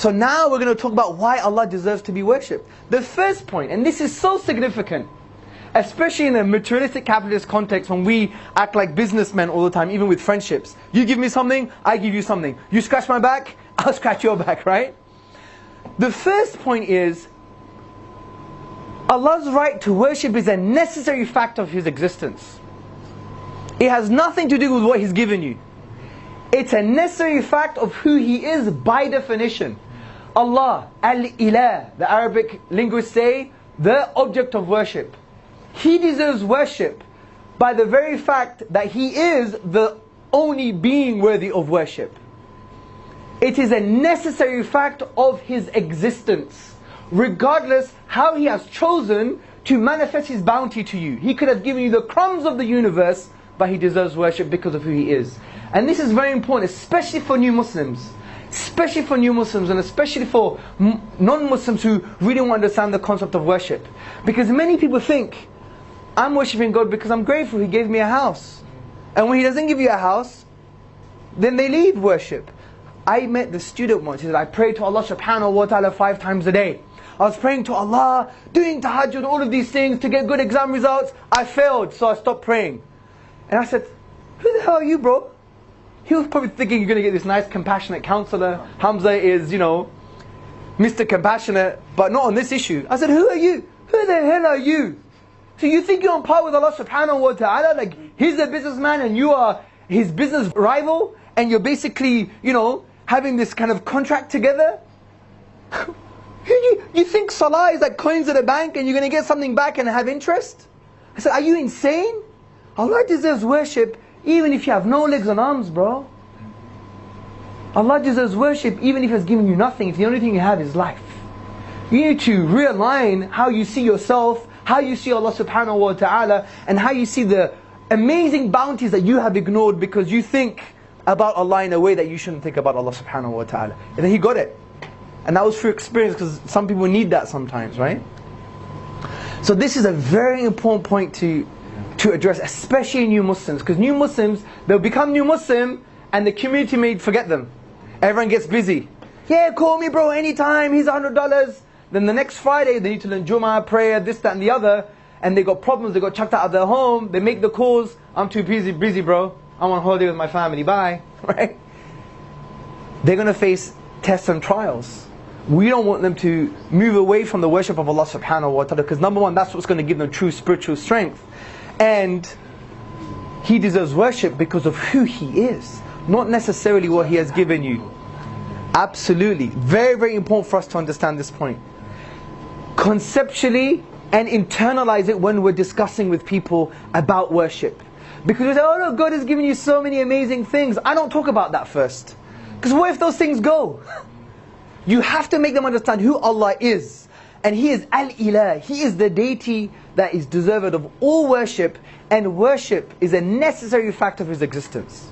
So now we're going to talk about why Allah deserves to be worshipped. The first point, and this is so significant, especially in a materialistic capitalist context when we act like businessmen all the time, even with friendships. You give me something, I give you something. You scratch my back, I'll scratch your back, right? The first point is, Allah's right to worship is a necessary fact of His existence. It has nothing to do with what He's given you. It's a necessary fact of who He is by definition. Allah, Al-Ilah, the Arabic linguists say, the object of worship. He deserves worship by the very fact that He is the only being worthy of worship. It is a necessary fact of His existence, regardless how He has chosen to manifest His bounty to you. He could have given you the crumbs of the universe, but He deserves worship because of who He is. And this is very important, especially for new Muslims. Especially for new Muslims, and especially for non-Muslims who really want to understand the concept of worship. Because many people think, I'm worshipping God because I'm grateful He gave me a house. And when He doesn't give you a house, then they leave worship. I met the student once. He said, I pray to Allah subhanahu wa ta'ala 5 times a day. I was praying to Allah, doing tahajjud, all of these things to get good exam results. I failed, so I stopped praying. And I said, who the hell are you, bro? He was probably thinking you're going to get this nice compassionate counselor. Hamza is, Mr. Compassionate, but not on this issue. I said, who are you? Who the hell are you? So you think you're on par with Allah subhanahu wa ta'ala? Like, He's a businessman and you are His business rival? And you're basically, having this kind of contract together? You think salah is like coins at a bank and you're going to get something back and have interest? I said, are you insane? Allah deserves worship even if you have no legs and arms, bro. Allah deserves worship even if He has given you nothing, if the only thing you have is life. You need to realign how you see yourself, how you see Allah subhanahu wa ta'ala, and how you see the amazing bounties that you have ignored because you think about Allah in a way that you shouldn't think about Allah subhanahu wa ta'ala. And then He got it. And that was through experience, because some people need that sometimes, right? So this is a very important point to address, especially new Muslims. Because new Muslims, they'll become new Muslim and the community may forget them. Everyone gets busy. Yeah, call me bro anytime, here's $100. Then the next Friday they need to learn Jummah, prayer, this, that and the other. And they got problems, they got chucked out of their home. They make the calls, I'm too busy bro. I'm on holiday with my family, bye. Right? They're going to face tests and trials. We don't want them to move away from the worship of Allah subhanahu wa ta'ala, because number one, that's what's going to give them true spiritual strength. And He deserves worship because of who He is, not necessarily what He has given you. Absolutely. Very, very important for us to understand this point. Conceptually and internalize it when we're discussing with people about worship. Because we say, oh no, God has given you so many amazing things. I don't talk about that first. Because what if those things go? You have to make them understand who Allah is. And He is Al-Ilah. He is the deity that is deserved of all worship. And worship is a necessary fact of His existence.